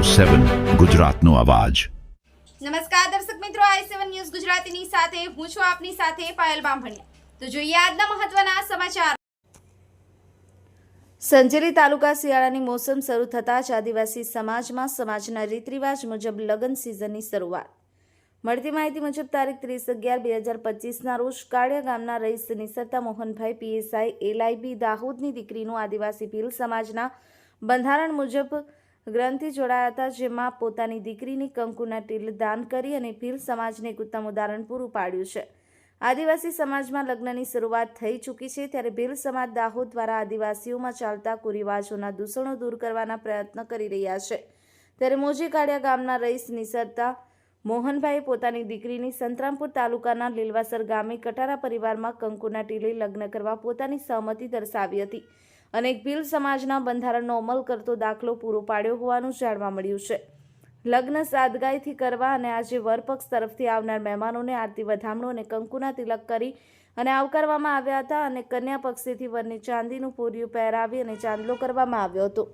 7 ગુજરાતનો અવાજ। નમસ્કાર દર્શક મિત્રો, i7 ન્યૂઝ ગુજરાતીની સાથે હું છું આપની સાથે પાયલ બામભણિયા। તો જોઈએ આજના મહત્વના સમાચાર। સંજેલી તાલુકા શિયાળાની મોસમ શરૂ થતાં જ આદિવાસી સમાજમાં સમાજના રીત રિવાજ મુજબ લગ્ન સિઝનની શરૂઆત। મળતી માહિતી મુજબ તારીખ 30/11/2025ના રોજ કાળિયા ગામના રહીશ નિસરતા મોહનભાઈ PSI LIB દાહોદની દીકરીનું આદિવાસી ભીલ સમાજના બંધારણ મુજબ ગ્રંથિ જોડાયા હતા, જેમાં પોતાની દીકરીની કંકુના ટીલ દાન કરી અને ભીલ સમાજને એક ઉત્તમ ઉદાહરણ પૂરું પાડ્યું છે। આદિવાસી સમાજમાં લગ્નની શરૂઆત થઈ ચૂકી છે, ત્યારે ભીલ સમાજ દાહોદ દ્વારા આદિવાસીઓમાં ચાલતા કુરિવાજોના દૂષણો દૂર કરવાના પ્રયત્ન કરી રહ્યા છે। ત્યારે મોજી કાળિયા ગામના રહીશ નિસરતા મોહનભાઈએ પોતાની દીકરીની સંતરામપુર તાલુકાના લીલવાસર ગામે કટારા પરિવારમાં કંકુના ટીલે લગ્ન કરવા પોતાની સહમતિ દર્શાવી હતી અને એક ભીલ સમાજના બંધારણનો અમલ કરતો દાખલો પૂરો પાડ્યો હોવાનું જાણવા મળ્યું છે। લગ્ન સાદગાઈથી કરવા અને આજે વરપક્ષ તરફથી આવનાર મહેમાનોને આરતી વધામણું અને કંકુના તિલક કરી અને આવકારવામાં આવ્યા હતા અને કન્યા પક્ષેથી વરને ચાંદીનું પોરિયું પહેરાવી અને ચાંદલો કરવામાં આવ્યો હતો।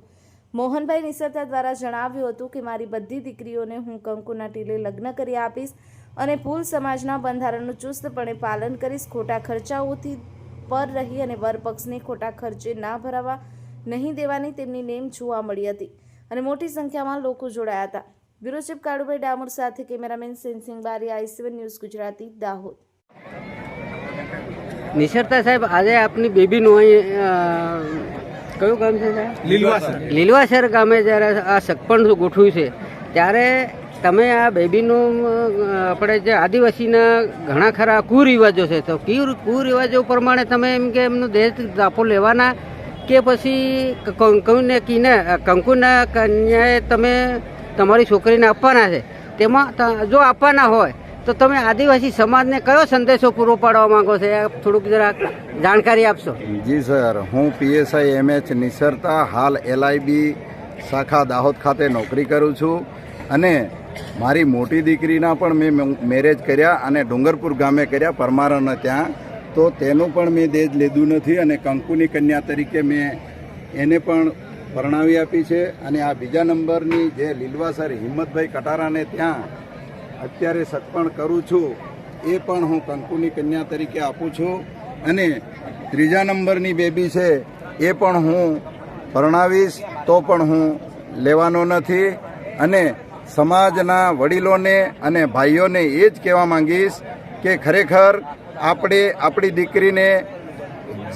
મોહનભાઈ નિસરતા દ્વારા જણાવ્યું હતું કે મારી બધી દીકરીઓને હું કંકુના ટીલે લગ્ન કરી આપીશ અને ભીલ સમાજના બંધારણનું ચુસ્તપણે પાલન કરીશ। ખોટા ખર્ચાઓથી પર રહી અને વરપક્ષને ખોટા ખર્ચે ના ભરાવા નહીં દેવાની તેમની નેમ જોવા મળી હતી અને મોટી સંખ્યામાં લોકો જોડાયા હતા। બ્યુરો ચીફ કાળુભાઈ ડામોર સાથે કેમેરામેન સેનસિંગ બારી, i7 ન્યૂઝ ગુજરાતી, દાહોદ। નિસરતા સાહેબ, આજે આપની બેબીનું અહીં કયું ગામ છે સાહેબ? લીલવાસર ગામે જ્યારે આ સગપણ ગોઠવ્યું છે ત્યારે તમે આ બેબીનું આપણે જે આદિવાસીના ઘણા ખરા કુરિવાજો છે, તો કુરિવાજો પ્રમાણે તમે એમ કે એમનું દહેજ દાપો લેવાના કે પછી કંકુના કન્યાએ તમે તમારી છોકરીને આપવાના છે, તેમાં જો આપવાના હોય તો તમે આદિવાસી સમાજને કયો સંદેશો પૂરો પાડવા માંગો છો? થોડુંક જરાક જાણકારી આપશો? જી સર, હું PSI MH નિસરતા હાલ LIB શાખા દાહોદ ખાતે નોકરી કરું છું અને મારી મોટી દીકરીના પણ મેં મેરેજ કર્યા અને ડુંગરપુર ગામે કર્યા પરમારાના ત્યાં, તો તેનું પણ મેં દહેજ લીધું નથી અને કંકુની કન્યા તરીકે મેં એને પણ પરણાવી આપી છે। અને આ બીજા નંબરની જે લીલવાસર હિંમતભાઈ કટારાને ત્યાં અત્યારે સગપણ કરું છું એ પણ હું કંકુની કન્યા તરીકે આપું છું અને ત્રીજા નંબરની બેબી છે એ પણ હું પરણાવીશ તો પણ હું લેવાનો નથી। અને સમાજના વડીલોને અને ભાઈઓને એ જ કહેવા માંગીશ કે ખરેખર આપણે આપણી દીકરીને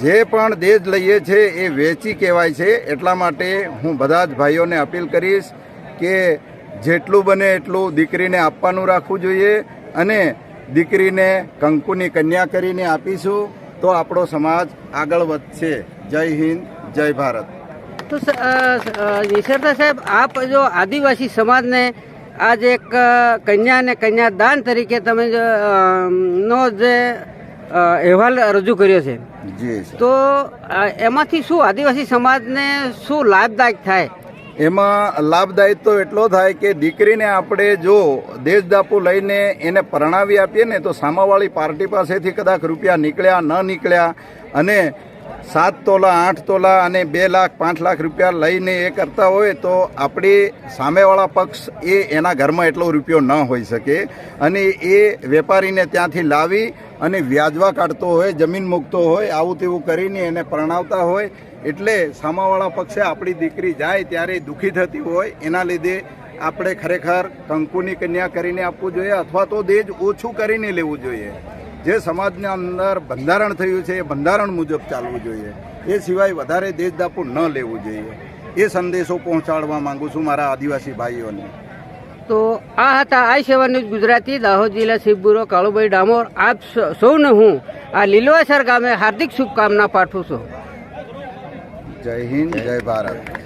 જે પણ દહેજ લઈએ છીએ એ વેચી કહેવાય છે, એટલા માટે હું બધા જ ભાઈઓને અપીલ કરીશ કે જેટલું બને એટલું દીકરીને આપવાનું રાખવું જોઈએ અને દીકરીને કંકુની કન્યા કરીને આપીશું તો આપણો સમાજ આગળ વધશે। જય હિન્દ, જય ભારત। તો નિસરતા સાહેબ, આપ જો આદિવાસી સમાજને આજ એક કન્યા અને કન્યાદાન તરીકે તમે નો જે અહેવાલ રજૂ કર્યો છે, તો એમાંથી શું આદિવાસી સમાજને શું લાભદાયક થાય? એમાં લાભદાયક તો એટલો થાય કે દીકરીને આપણે જો દેશદાપુ લઈને એને પરણાવી આપીએ ને તો સામાવાળી પાર્ટી પાસેથી કદાચ રૂપિયા નીકળ્યા ન નીકળ્યા અને 7 તોલા 8 તોલા અને 2 લાખ 5 લાખ રૂપિયા લઈને એ કરતા હોય તો આપણી સામેવાળા પક્ષ એના ઘરમાં એટલો રૂપિયો ન હોઈ શકે અને એ વેપારીને ત્યાંથી લાવી અને વ્યાજવા કાઢતો હોય, જમીન મૂકતો હોય, આવું તેવું કરીને એને પરણાવતા હોય, એટલે સામાવાળા પક્ષે આપણી દીકરી જાય ત્યારે દુઃખી થતી હોય, એના લીધે આપણે ખરેખર કંકુની કન્યા કરીને આપવું જોઈએ અથવા તો દહેજ ઓછું કરીને લેવું જોઈએ। જે સમાજના અંદર બંધારણ થયું છે એ બંધારણ મુજબ ચાલવું જોઈએ, એ સિવાય વધારે દેશદાપુ ન લેવું જોઈએ। એ સંદેશો પહોંચાડવા માંગુ છું મારા આદિવાસી ભાઈઓને। તો આ હતા i7 ન્યૂઝ ગુજરાતી, દાહોદ જિલ્લા ચીફ બ્યુરો કાળુભાઈ ડામોર। આપ સૌને હું આ લીલવાસર ગામે હાર્દિક શુભકામના પાઠવું છું। જય હિન્દ, જય ભારત।